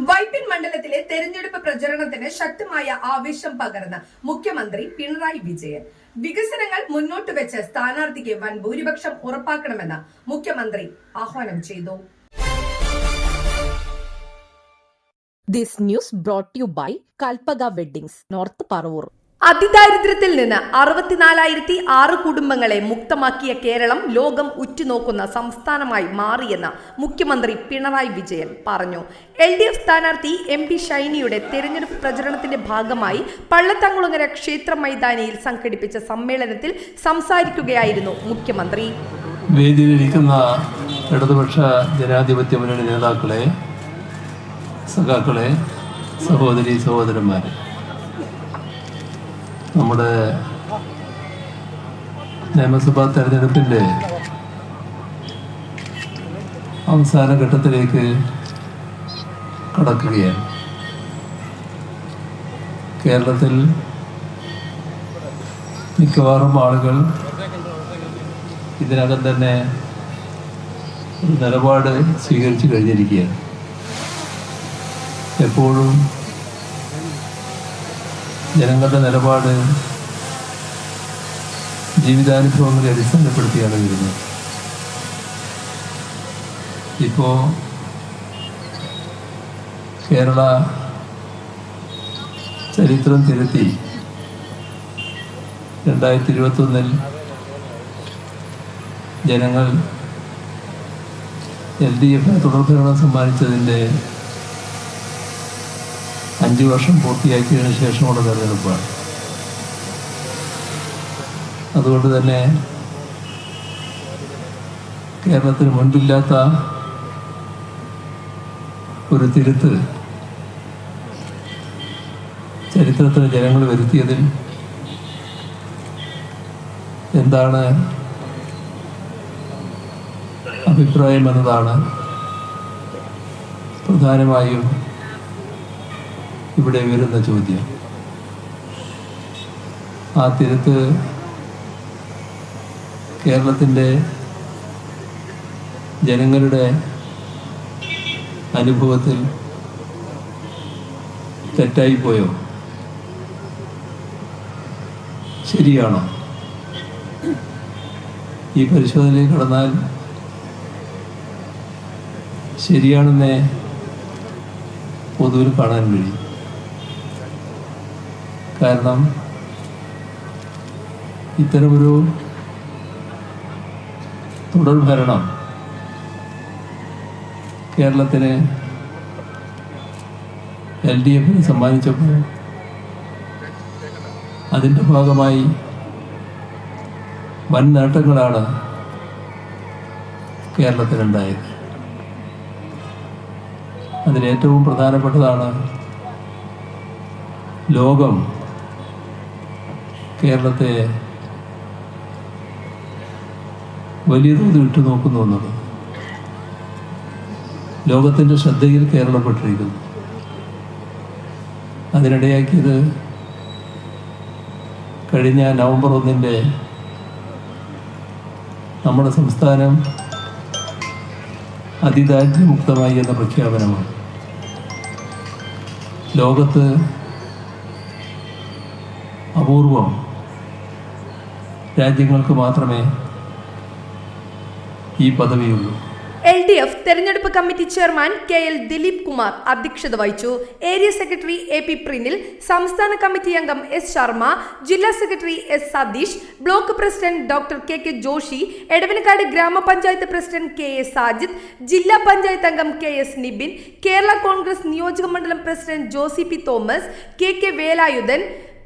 വൈപ്പിൻ മണ്ഡലത്തിലെ തെരഞ്ഞെടുപ്പ് പ്രചരണത്തിന് ശക്തമായ ആവേശം പകർന്ന് മുഖ്യമന്ത്രി പിണറായി വിജയൻ. വികസനങ്ങൾ മുന്നോട്ട് വെച്ച് സ്ഥാനാർത്ഥിക്ക് വൻ ഭൂരിപക്ഷം ഉറപ്പാക്കണമെന്ന് മുഖ്യമന്ത്രി ആഹ്വാനം ചെയ്തു. This news brought to you by Kalpaga Weddings, North Parur. അതിദാരിദ്ര്യത്തിൽ നിന്ന് 64,006 കുടുംബങ്ങളെ മുക്തമാക്കിയ കേരളം ലോകം ഉറ്റുനോക്കുന്ന സംസ്ഥാനമായി മാറിയെന്ന് മുഖ്യമന്ത്രി പിണറായി വിജയൻ പറഞ്ഞു. LDF സ്ഥാനാർത്ഥി MP ഷൈനിയുടെ തെരഞ്ഞെടുപ്പ് പ്രചരണത്തിന്റെ ഭാഗമായി പള്ളത്താങ്കുളങ്ങര ക്ഷേത്ര മൈതാനിയിൽ സംഘടിപ്പിച്ച സമ്മേളനത്തിൽ സംസാരിക്കുകയായിരുന്നു മുഖ്യമന്ത്രി. വേദിയിലിരിക്കുന്ന ഇടതുപക്ഷ ജനാധിപത്യ മുന്നണി നേതാക്കളെ, സഖാക്കളെ, സഹോദരി സഹോദരന്മാരെ, നമ്മുടെ നിയമസഭാ തെരഞ്ഞെടുപ്പിൻ്റെ അവസാന ഘട്ടത്തിലേക്ക് കടക്കുകയാണ്. കേരളത്തിൽ മിക്കവാറും ആളുകൾ ഇതിനകം തന്നെ ഒരു നിലപാട് സ്വീകരിച്ചു കഴിഞ്ഞിരിക്കുകയാണ്. എപ്പോഴും ജനങ്ങളുടെ നിലപാട് ജീവിതാനുഭവങ്ങളെ അടിസ്ഥാനപ്പെടുത്തിയാണ് വരുന്നത്. ഇപ്പോൾ കേരള ചരിത്രം തിരുത്തി 2021 ജനങ്ങൾ LDF തുടർഭരണം സമ്മാനിച്ചതിൻ്റെ 5 വർഷം പൂർത്തിയാക്കിയതിനു ശേഷമുള്ള തെരഞ്ഞെടുപ്പാണ്. അതുകൊണ്ട് തന്നെ കേരളത്തിന് മുൻപില്ലാത്ത ഒരു തിരുത്ത് ചരിത്രത്തിന് ജനങ്ങൾ വരുത്തിയതിൽ എന്താണ് അഭിപ്രായം എന്നതാണ് പ്രധാനമായും ഇവിടെ വരുന്ന ചോദ്യം. ആ തിരുത്ത് കേരളത്തിൻ്റെ ജനങ്ങളുടെ അനുഭവത്തിൽ തെറ്റായിപ്പോയോ? ശരിയാണോ? ഈ പരിശോധനയിൽ കടന്നാൽ ശരിയാണെന്നേ പൊതുവിൽ കാണാൻ കഴിയും. കാരണം ഇത്തരമൊരു തുടർഭരണം കേരളത്തിന് LDF സമ്മാനിച്ചപ്പോൾ അതിൻ്റെ ഭാഗമായി വൻ നേട്ടങ്ങളാണ് കേരളത്തിനുണ്ടായത്. അതിലേറ്റവും പ്രധാനപ്പെട്ടതാണ് ലോകം കേരളത്തെ വലിയ തോതിൽ ഉറ്റുനോക്കുന്നു എന്നത്. ലോകത്തിൻ്റെ ശ്രദ്ധയിൽ കേരളപ്പെട്ടിരിക്കുന്നു. അതിനിടയാക്കിയത് കഴിഞ്ഞ നവംബർ 1 നമ്മുടെ സംസ്ഥാനം അതിദാരിദ്ര്യമുക്തമായി എന്ന പ്രഖ്യാപനമാണ്. ലോകത്ത് അപൂർവം രാജ്യങ്ങൾക്ക് മാത്രമേ ഈ പദവിയുള്ളൂ. LDF തെരഞ്ഞെടുപ്പ് committee chairman KL Dileep Kumar അധ്യക്ഷത വഹിച്ചു. ഏരിയ സെക്രട്ടറി AP പ്രിനിൽ, സംസ്ഥാന കമ്മിറ്റി അംഗം S ശർമ്മ, ജില്ലാ secretary S Satheesh, block president doctor KK Joshi, Edavanakkad ഗ്രാമപഞ്ചായത്ത് പ്രസിഡന്റ് KA സാജിദ്, ജില്ലാ പഞ്ചായത്ത് അംഗം KS നിബിൻ, കേരള കോൺഗ്രസ് നിയോജക മണ്ഡലം president Josy P Thomas, KK Velayudhan,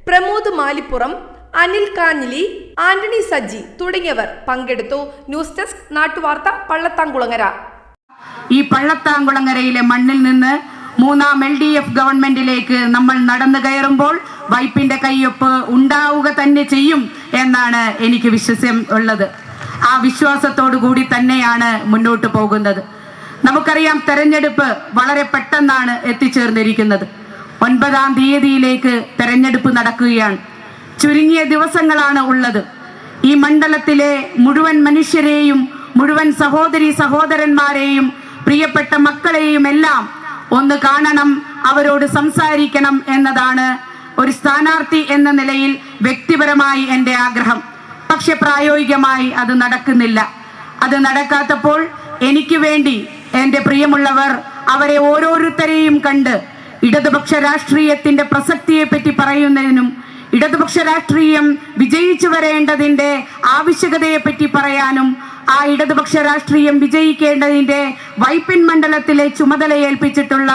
Pramod Malippuram, Anil Kanjili, Antony Saji തുടങ്ങിയവർ പങ്കെടുത്തു. ന്യൂസ് ഡെസ്ക് നാട്ടുവാർത്ത, പള്ളത്താങ്കുളങ്ങര. ഈ പള്ളത്താങ്കുളങ്ങരയിലെ മണ്ണിൽ നിന്ന് 3ാം LDF ഗവൺമെന്റിലേക്ക് നമ്മൾ നടന്നു കയറുമ്പോൾ വൈപ്പിന്റെ കയ്യൊപ്പ് ഉണ്ടാവുക തന്നെ ചെയ്യും എന്നാണ് എനിക്ക് വിശ്വാസം ഉള്ളത്. ആ വിശ്വാസത്തോടു കൂടി തന്നെയാണ് മുന്നോട്ട് പോകുന്നത്. നമുക്കറിയാം, തെരഞ്ഞെടുപ്പ് വളരെ പെട്ടെന്നാണ് എത്തിച്ചേർന്നിരിക്കുന്നത്. 9ാം തീയതിയിലേക്ക് തെരഞ്ഞെടുപ്പ് നടക്കുകയാണ്. ചുരുങ്ങിയ ദിവസങ്ങളാണ് ഉള്ളത്. ഈ മണ്ഡലത്തിലെ മുഴുവൻ മനുഷ്യരെയും, മുഴുവൻ സഹോദരി സഹോദരന്മാരെയും, പ്രിയപ്പെട്ട മക്കളെയും എല്ലാം ഒന്ന് കാണണം, അവരോട് സംസാരിക്കണം എന്നതാണ് ഒരു സ്ഥാനാർത്ഥി എന്ന നിലയിൽ വ്യക്തിപരമായി എൻ്റെ ആഗ്രഹം. പക്ഷെ പ്രായോഗികമായി അത് നടക്കുന്നില്ല. അത് നടക്കാത്തപ്പോൾ എനിക്ക് വേണ്ടി എൻ്റെ പ്രിയമുള്ളവർ അവരെ ഓരോരുത്തരെയും കണ്ട് ഇടതുപക്ഷ രാഷ്ട്രീയത്തിന്റെ പ്രസക്തിയെപ്പറ്റി പറയുന്നതിനും ഇടതുപക്ഷ രാഷ്ട്രീയം വിജയിച്ചു വരേണ്ടതിന്റെ ആവശ്യകതയെപ്പറ്റി പറയാനും ആ ഇടതുപക്ഷ രാഷ്ട്രീയം വിജയിക്കേണ്ടതിന്റെ വൈപ്പിൻ മണ്ഡലത്തിലെ ചുമതല ഏൽപ്പിച്ചിട്ടുള്ള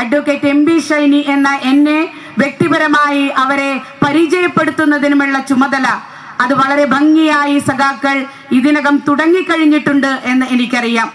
അഡ്വക്കേറ്റ് എം ബി ഷൈനി എന്ന എന്നെ വ്യക്തിപരമായി അവരെ പരിചയപ്പെടുത്തുന്നതിനുമുള്ള ചുമതല അത് വളരെ ഭംഗിയായി സഖാക്കൾ ഇതിനകം തുടങ്ങിക്കഴിഞ്ഞിട്ടുണ്ട് എന്ന് എനിക്കറിയാം.